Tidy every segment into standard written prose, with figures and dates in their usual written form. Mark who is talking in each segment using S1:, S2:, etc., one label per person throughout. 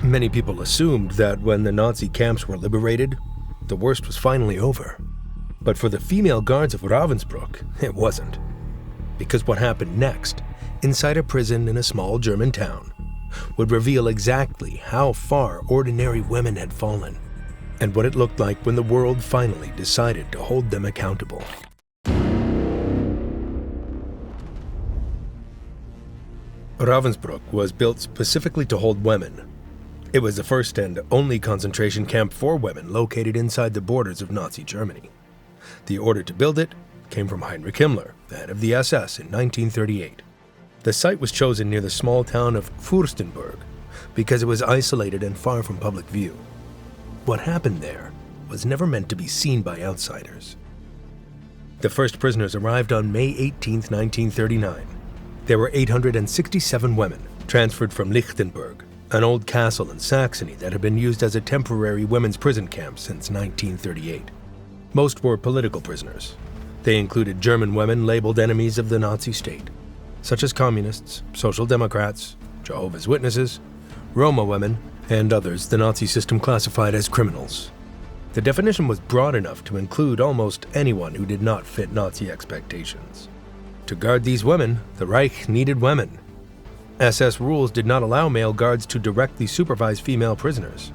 S1: Many people assumed that when the Nazi camps were liberated, the worst was finally over. But for the female guards of Ravensbruck, it wasn't. Because what happened next, inside a prison in a small German town, would reveal exactly how far ordinary women had fallen, and what it looked like when the world finally decided to hold them accountable. Ravensbrück was built specifically to hold women. It was the first and only concentration camp for women located inside the borders of Nazi Germany. The order to build it came from Heinrich Himmler, the head of the SS, in 1938. The site was chosen near the small town of Fürstenberg because it was isolated and far from public view. What happened there was never meant to be seen by outsiders. The first prisoners arrived on May 18, 1939. There were 867 women transferred from Lichtenberg, an old castle in Saxony that had been used as a temporary women's prison camp since 1938. Most were political prisoners. They included German women labeled enemies of the Nazi state, such as communists, social democrats, Jehovah's Witnesses, Roma women, and others the Nazi system classified as criminals. The definition was broad enough to include almost anyone who did not fit Nazi expectations. To guard these women, the Reich needed women. SS rules did not allow male guards to directly supervise female prisoners.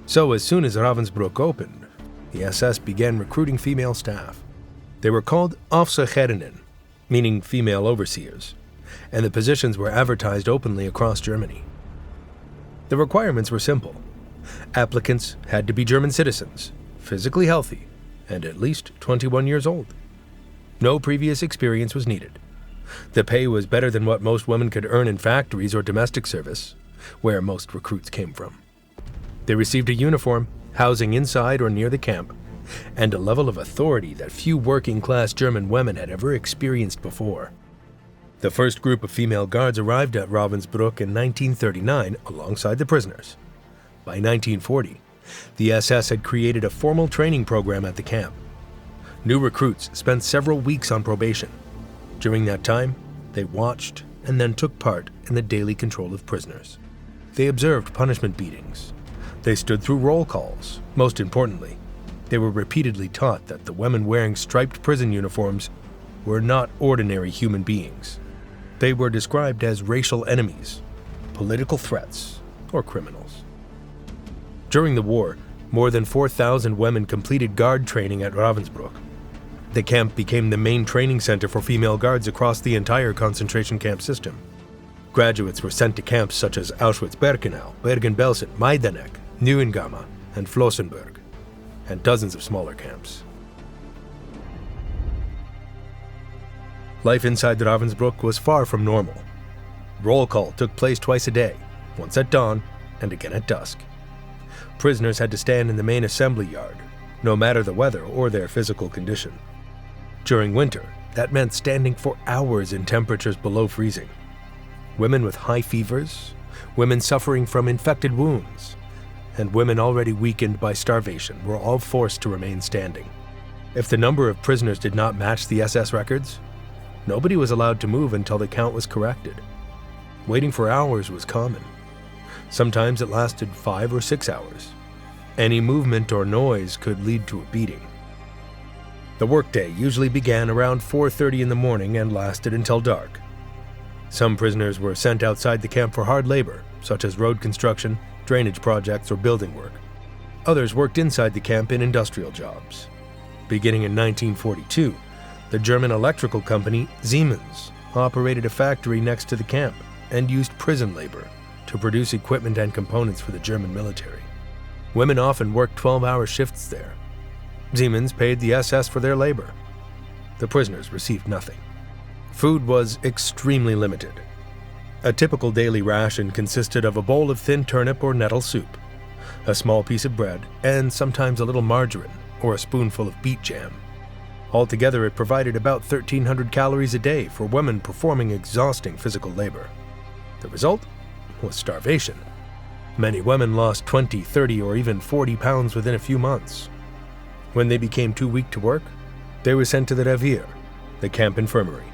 S1: So as soon as Ravensbrück opened, the SS began recruiting female staff. They were called Aufseherinnen, meaning female overseers, and the positions were advertised openly across Germany. The requirements were simple. Applicants had to be German citizens, physically healthy, and at least 21 years old. No previous experience was needed. The pay was better than what most women could earn in factories or domestic service, where most recruits came from. They received a uniform, housing inside or near the camp, and a level of authority that few working-class German women had ever experienced before. The first group of female guards arrived at Ravensbrück in 1939 alongside the prisoners. By 1940, the SS had created a formal training program at the camp. New recruits spent several weeks on probation. During that time, they watched and then took part in the daily control of prisoners. They observed punishment beatings. They stood through roll calls. Most importantly, they were repeatedly taught that the women wearing striped prison uniforms were not ordinary human beings. They were described as racial enemies, political threats, or criminals. During the war, more than 4,000 women completed guard training at Ravensbrück. The camp became the main training center for female guards across the entire concentration camp system. Graduates were sent to camps such as Auschwitz-Birkenau, Bergen-Belsen, Majdanek, Neuengamme, and Flossenburg, and dozens of smaller camps. Life inside Ravensbrück was far from normal. Roll call took place twice a day, once at dawn and again at dusk. Prisoners had to stand in the main assembly yard, no matter the weather or their physical condition. During winter, that meant standing for hours in temperatures below freezing. Women with high fevers, women suffering from infected wounds, and women already weakened by starvation were all forced to remain standing. If the number of prisoners did not match the SS records, nobody was allowed to move until the count was corrected. Waiting for hours was common. Sometimes it lasted 5 or 6 hours. Any movement or noise could lead to a beating. The workday usually began around 4:30 in the morning and lasted until dark. Some prisoners were sent outside the camp for hard labor, such as road construction, drainage projects, or building work. Others worked inside the camp in industrial jobs. Beginning in 1942, the German electrical company Siemens operated a factory next to the camp and used prison labor to produce equipment and components for the German military. Women often worked 12-hour shifts there. Siemens paid the SS for their labor. The prisoners received nothing. Food was extremely limited. A typical daily ration consisted of a bowl of thin turnip or nettle soup, a small piece of bread, and sometimes a little margarine or a spoonful of beet jam. Altogether, it provided about 1,300 calories a day for women performing exhausting physical labor. The result was starvation. Many women lost 20, 30, or even 40 pounds within a few months. When they became too weak to work, they were sent to the Revier, the camp infirmary.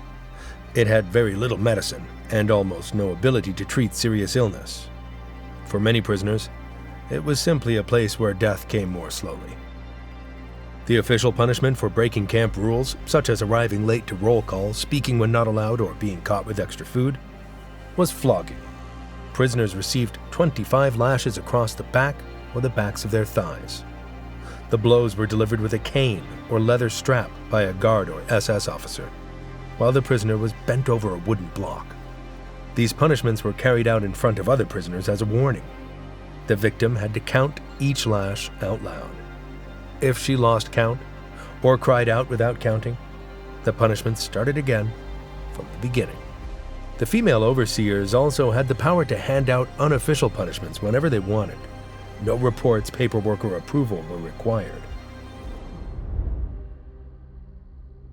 S1: It had very little medicine and almost no ability to treat serious illness. For many prisoners, It was simply a place where death came more slowly. The official punishment for breaking camp rules, such as arriving late to roll call, speaking when not allowed, or being caught with extra food, was flogging. Prisoners received 25 lashes across the back or the backs of their thighs. The blows were delivered with a cane or leather strap by a guard or SS officer, while the prisoner was bent over a wooden block. These punishments were carried out in front of other prisoners as a warning. The victim had to count each lash out loud. If she lost count or cried out without counting, the punishment started again from the beginning. The female overseers also had the power to hand out unofficial punishments whenever they wanted. No reports, paperwork, or approval were required.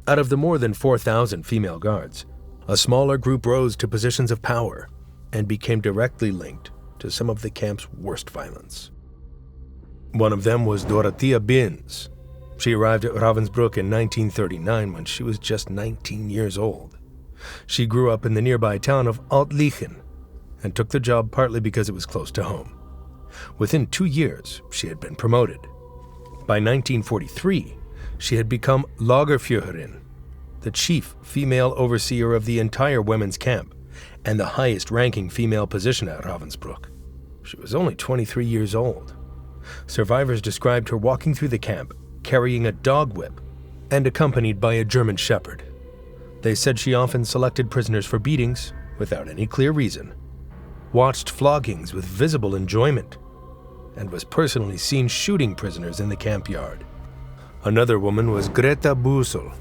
S1: Out of the more than 4,000 female guards, a smaller group rose to positions of power and became directly linked to some of the camp's worst violence. One of them was Dorothea Binz. She arrived at Ravensbruck in 1939 when she was just 19 years old. She grew up in the nearby town of Altlichen and took the job partly because it was close to home. Within 2 years, she had been promoted. By 1943, she had become Lagerführerin, the chief female overseer of the entire women's camp and the highest-ranking female position at Ravensbruck. She was only 23 years old. Survivors described her walking through the camp, carrying a dog whip, and accompanied by a German shepherd. They said she often selected prisoners for beatings without any clear reason, watched floggings with visible enjoyment, and was personally seen shooting prisoners in the camp yard. Another woman was Greta Busel.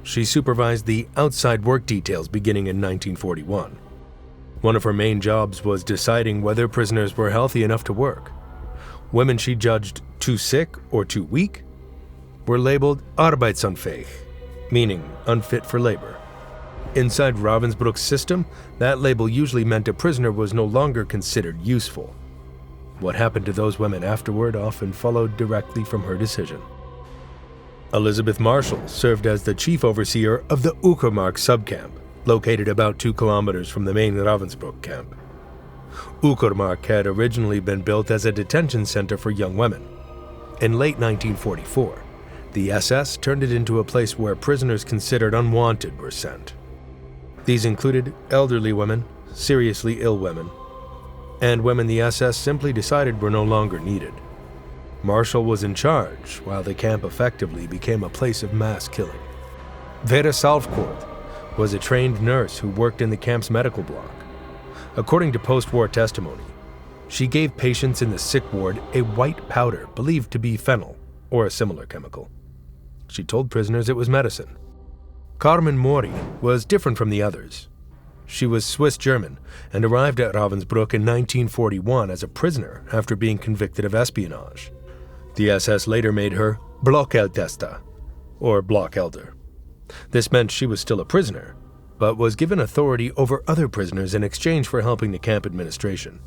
S1: She supervised the outside work details beginning in 1941. One of her main jobs was deciding whether prisoners were healthy enough to work. Women she judged too sick or too weak were labeled arbeitsunfähig, meaning unfit for labor. Inside Ravensbruck's system, that label usually meant a prisoner was no longer considered useful. What happened to those women afterward often followed directly from her decision. Elizabeth Marshall served as the chief overseer of the Uckermark subcamp, located about 2 kilometers from the main Ravensbrück camp. Uckermark had originally been built as a detention center for young women. In late 1944, the SS turned it into a place where prisoners considered unwanted were sent. These included elderly women, seriously ill women, and women the SS simply decided were no longer needed. Marshall was in charge, while the camp effectively became a place of mass killing. Vera Salvkort was a trained nurse who worked in the camp's medical block. According to post-war testimony, she gave patients in the sick ward a white powder believed to be fennel or a similar chemical. She told prisoners it was medicine. Carmen Mori was different from the others. She was Swiss-German and arrived at Ravensbrück in 1941 as a prisoner after being convicted of espionage. The SS later made her Blockälteste, or block elder. This meant she was still a prisoner, but was given authority over other prisoners in exchange for helping the camp administration.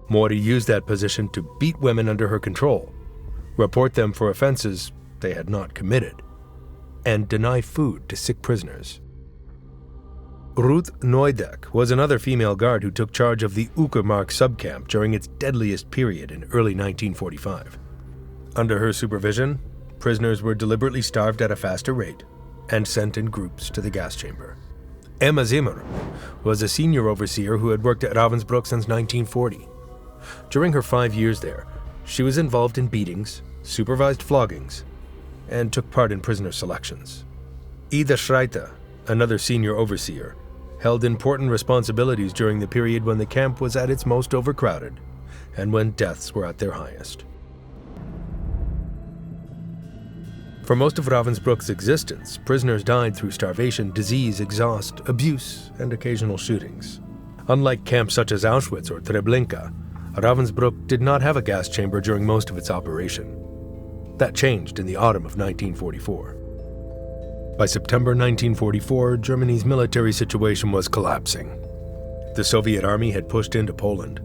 S1: Mori used that position to beat women under her control, report them for offenses they had not committed, and deny food to sick prisoners. Ruth Neudeck was another female guard who took charge of the Uckermark subcamp during its deadliest period in early 1945. Under her supervision, prisoners were deliberately starved at a faster rate and sent in groups to the gas chamber. Emma Zimmer was a senior overseer who had worked at Ravensbrück since 1940. During her 5 years there, she was involved in beatings, supervised floggings, and took part in prisoner selections. Ida Schreiter, another senior overseer, held important responsibilities during the period when the camp was at its most overcrowded and when deaths were at their highest. For most of Ravensbrück's existence, prisoners died through starvation, disease, exhaust, abuse, and occasional shootings. Unlike camps such as Auschwitz or Treblinka, Ravensbrück did not have a gas chamber during most of its operation. That changed in the autumn of 1944. By September 1944, Germany's military situation was collapsing. The Soviet army had pushed into Poland,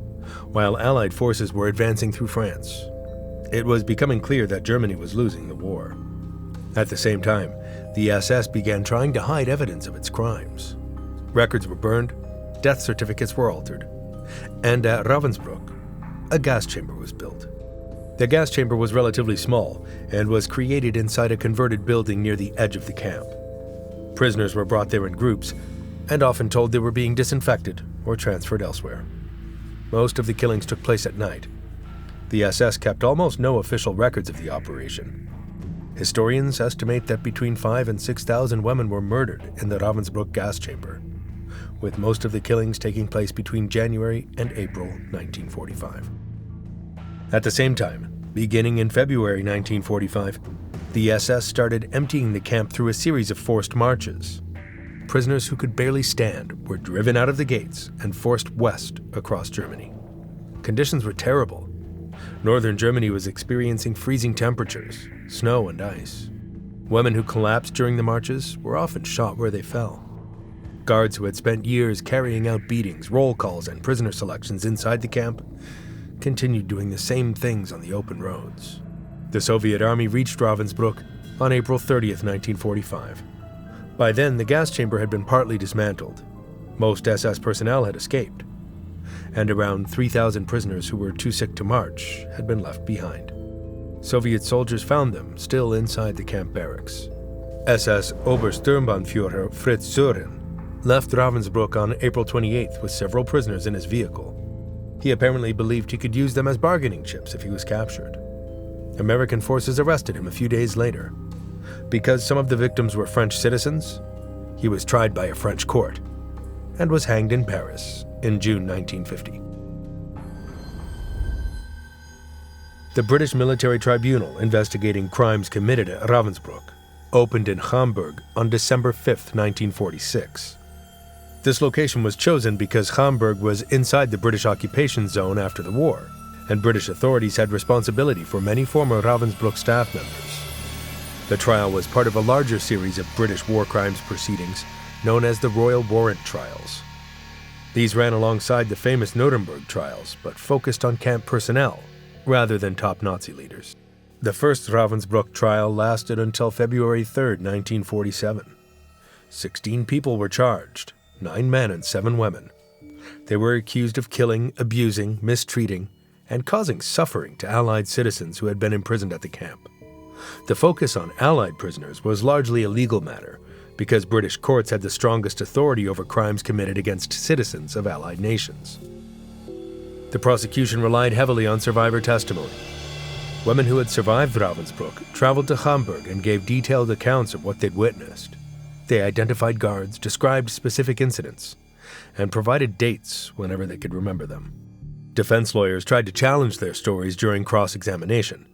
S1: while Allied forces were advancing through France. It was becoming clear that Germany was losing the war. At the same time, the SS began trying to hide evidence of its crimes. Records were burned, death certificates were altered, and at Ravensbrück, a gas chamber was built. The gas chamber was relatively small and was created inside a converted building near the edge of the camp. Prisoners were brought there in groups and often told they were being disinfected or transferred elsewhere. Most of the killings took place at night. The SS kept almost no official records of the operation. Historians estimate that between 5,000 and 6,000 women were murdered in the Ravensbrück gas chamber, with most of the killings taking place between January and April 1945. At the same time, beginning in February 1945, the SS started emptying the camp through a series of forced marches. Prisoners who could barely stand were driven out of the gates and forced west across Germany. Conditions were terrible. Northern Germany was experiencing freezing temperatures, snow and ice. Women who collapsed during the marches were often shot where they fell. Guards who had spent years carrying out beatings, roll calls, and prisoner selections inside the camp continued doing the same things on the open roads. The Soviet army reached Ravensbrück on April 30th, 1945. By then, the gas chamber had been partly dismantled. Most SS personnel had escaped, and around 3,000 prisoners who were too sick to march had been left behind. Soviet soldiers found them still inside the camp barracks. SS Obersturmbannführer Fritz Sören left Ravensbrück on April 28th with several prisoners in his vehicle. He apparently believed he could use them as bargaining chips if he was captured. American forces arrested him a few days later. Because some of the victims were French citizens, he was tried by a French court and was hanged in Paris in June 1950. The British military tribunal investigating crimes committed at Ravensbrück opened in Hamburg on December 5, 1946. This location was chosen because Hamburg was inside the British occupation zone after the war, and British authorities had responsibility for many former Ravensbrück staff members. The trial was part of a larger series of British war crimes proceedings known as the Royal Warrant Trials. These ran alongside the famous Nuremberg trials, but focused on camp personnel rather than top Nazi leaders. The first Ravensbrück trial lasted until February 3, 1947. 16 people were charged, 9 men and 7 women. They were accused of killing, abusing, mistreating, and causing suffering to Allied citizens who had been imprisoned at the camp. The focus on Allied prisoners was largely a legal matter, because British courts had the strongest authority over crimes committed against citizens of Allied nations. The prosecution relied heavily on survivor testimony. Women who had survived Ravensbrück traveled to Hamburg and gave detailed accounts of what they'd witnessed. They identified guards, described specific incidents, and provided dates whenever they could remember them. Defense lawyers tried to challenge their stories during cross-examination,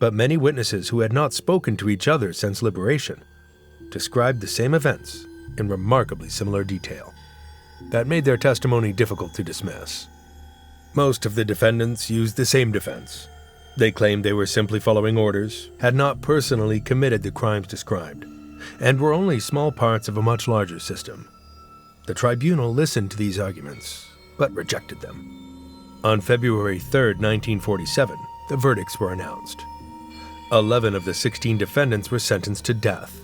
S1: but many witnesses who had not spoken to each other since liberation described the same events in remarkably similar detail. That made their testimony difficult to dismiss. Most of the defendants used the same defense. They claimed they were simply following orders, had not personally committed the crimes described, and were only small parts of a much larger system. The tribunal listened to these arguments, but rejected them. On February 3, 1947, the verdicts were announced. 11 of the 16 defendants were sentenced to death.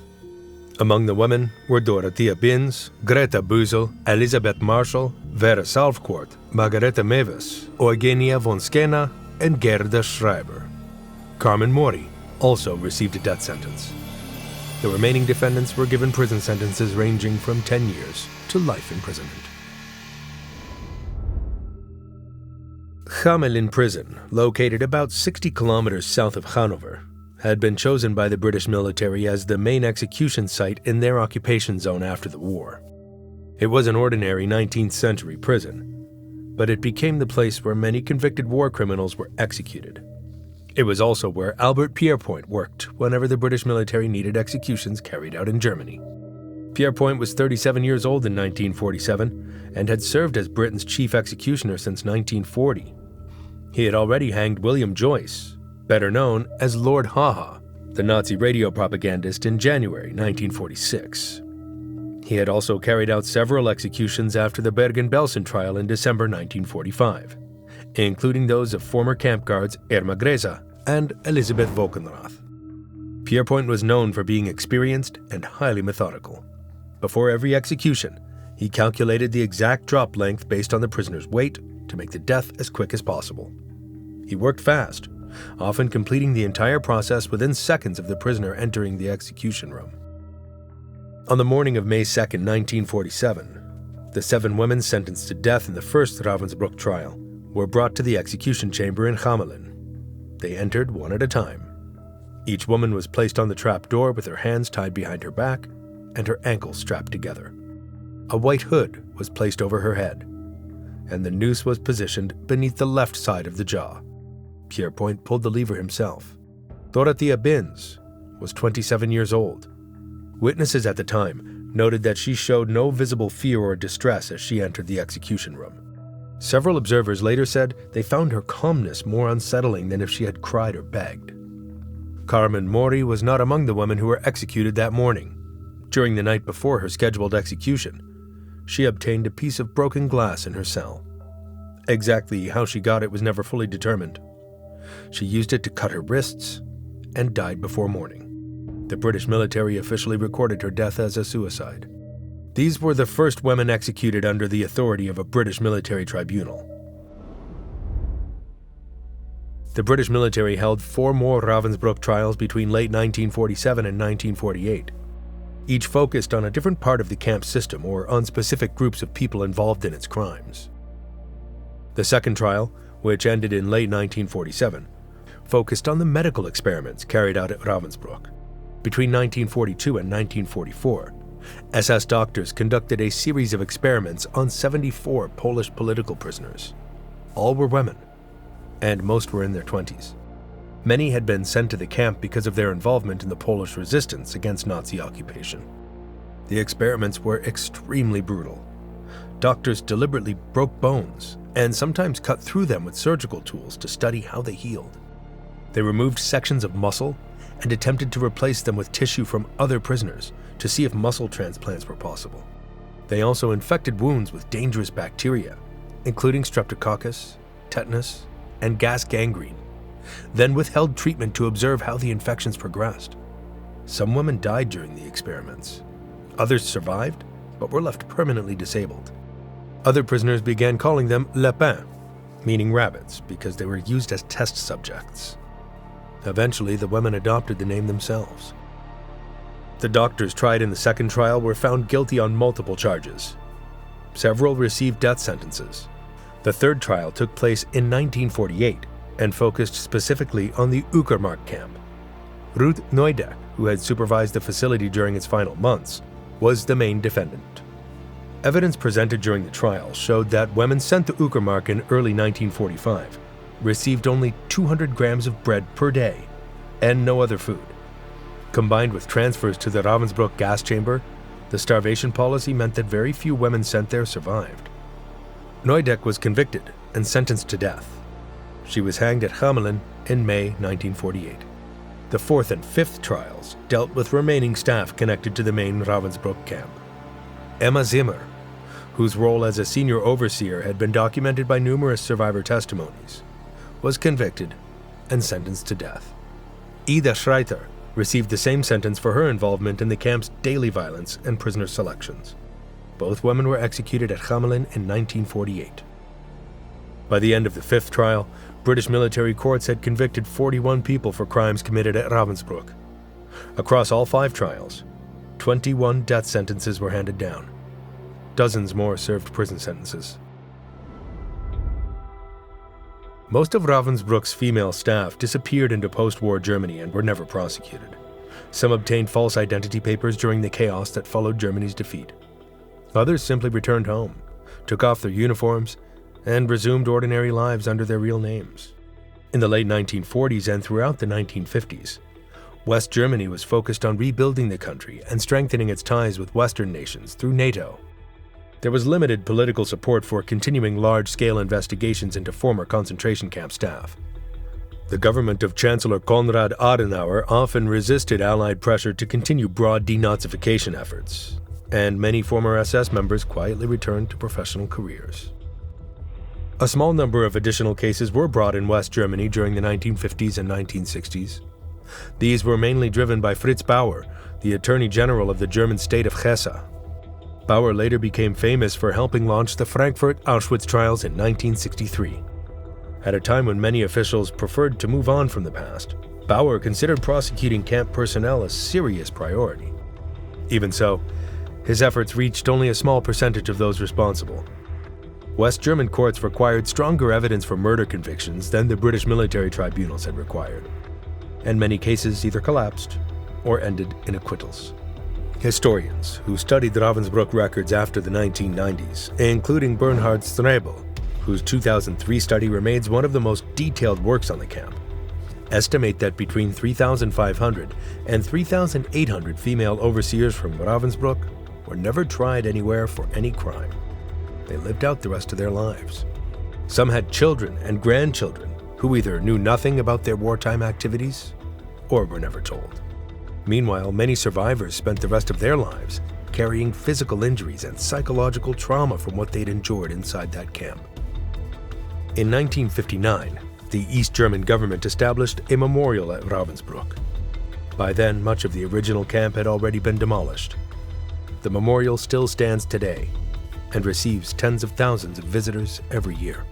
S1: Among the women were Dorothea Binz, Greta Büsel, Elisabeth Marschall, Vera Salfquart, Margareta Mewes, Eugenia von Skena, and Gerda Schreiber. Carmen Mori also received a death sentence. The remaining defendants were given prison sentences ranging from 10 years to life imprisonment. Hamelin Prison, located about 60 kilometers south of Hanover, had been chosen by the British military as the main execution site in their occupation zone after the war. It was an ordinary 19th century prison, but it became the place where many convicted war criminals were executed. It was also where Albert Pierrepoint worked whenever the British military needed executions carried out in Germany. Pierrepoint was 37 years old in 1947 and had served as Britain's chief executioner since 1940. He had already hanged William Joyce, better known as Lord Haha, the Nazi radio propagandist, in January 1946. He had also carried out several executions after the Bergen-Belsen trial in December 1945, including those of former camp guards Irma Greza and Elisabeth Wokenrath. Pierrepoint was known for being experienced and highly methodical. Before every execution, he calculated the exact drop length based on the prisoner's weight to make the death as quick as possible. He worked fast, often completing the entire process within seconds of the prisoner entering the execution room. On the morning of May 2, 1947, the 7 women sentenced to death in the first Ravensbruck trial were brought to the execution chamber in Hamelin. They entered one at a time. Each woman was placed on the trap door with her hands tied behind her back and her ankles strapped together. A white hood was placed over her head, and the noose was positioned beneath the left side of the jaw. Pierrepoint pulled the lever himself. Dorothea Binz was 27 years old. Witnesses at the time noted that she showed no visible fear or distress as she entered the execution room. Several observers later said they found her calmness more unsettling than if she had cried or begged. Carmen Mori was not among the women who were executed that morning. During the night before her scheduled execution, she obtained a piece of broken glass in her cell. Exactly how she got it was never fully determined. She used it to cut her wrists and died before morning. The British military officially recorded her death as a suicide. These were the first women executed under the authority of a British military tribunal. The British military held 4 more Ravensbrück trials between late 1947 and 1948. Each focused on a different part of the camp system or on specific groups of people involved in its crimes. The second trial, which ended in late 1947, focused on the medical experiments carried out at Ravensbrück. Between 1942 and 1944, SS doctors conducted a series of experiments on 74 Polish political prisoners. All were women, and most were in their 20s. Many had been sent to the camp because of their involvement in the Polish resistance against Nazi occupation. The experiments were extremely brutal. Doctors deliberately broke bones and sometimes cut through them with surgical tools to study how they healed. They removed sections of muscle and attempted to replace them with tissue from other prisoners to see if muscle transplants were possible. They also infected wounds with dangerous bacteria, including streptococcus, tetanus, and gas gangrene, then withheld treatment to observe how the infections progressed. Some women died during the experiments. Others survived, but were left permanently disabled. Other prisoners began calling them lapins, meaning rabbits, because they were used as test subjects. Eventually, the women adopted the name themselves. The doctors tried in the second trial were found guilty on multiple charges. Several received death sentences. The third trial took place in 1948 and focused specifically on the Uckermark camp. Ruth Neudeck, who had supervised the facility during its final months, was the main defendant. Evidence presented during the trial showed that women sent to Uckermark in early 1945 received only 200 grams of bread per day and no other food. Combined with transfers to the Ravensbrück gas chamber, the starvation policy meant that very few women sent there survived. Neudeck was convicted and sentenced to death. She was hanged at Hamelin in May 1948. The fourth and fifth trials dealt with remaining staff connected to the main Ravensbrück camp. Emma Zimmer, whose role as a senior overseer had been documented by numerous survivor testimonies, was convicted and sentenced to death. Ida Schreiter received the same sentence for her involvement in the camp's daily violence and prisoner selections. Both women were executed at Hamelin in 1948. By the end of the fifth trial, British military courts had convicted 41 people for crimes committed at Ravensbrück. Across all 5 trials, 21 death sentences were handed down. Dozens more served prison sentences. Most of Ravensbrück's female staff disappeared into post-war Germany and were never prosecuted. Some obtained false identity papers during the chaos that followed Germany's defeat. Others simply returned home, took off their uniforms, and resumed ordinary lives under their real names. In the late 1940s and throughout the 1950s, West Germany was focused on rebuilding the country and strengthening its ties with Western nations through NATO. There was limited political support for continuing large-scale investigations into former concentration camp staff. The government of Chancellor Konrad Adenauer often resisted Allied pressure to continue broad denazification efforts, and many former SS members quietly returned to professional careers. A small number of additional cases were brought in West Germany during the 1950s and 1960s. These were mainly driven by Fritz Bauer, the Attorney General of the German state of Hesse. Bauer later became famous for helping launch the Frankfurt Auschwitz trials in 1963. At a time when many officials preferred to move on from the past, Bauer considered prosecuting camp personnel a serious priority. Even so, his efforts reached only a small percentage of those responsible. West German courts required stronger evidence for murder convictions than the British military tribunals had required, and many cases either collapsed or ended in acquittals. Historians who studied the Ravensbruck records after the 1990s, including Bernhard Strebel, whose 2003 study remains one of the most detailed works on the camp, estimate that between 3,500 and 3,800 female overseers from Ravensbrück were never tried anywhere for any crime. They lived out the rest of their lives. Some had children and grandchildren who either knew nothing about their wartime activities or were never told. Meanwhile, many survivors spent the rest of their lives carrying physical injuries and psychological trauma from what they'd endured inside that camp. In 1959, the East German government established a memorial at Ravensbrück. By then, much of the original camp had already been demolished. The memorial still stands today and receives tens of thousands of visitors every year.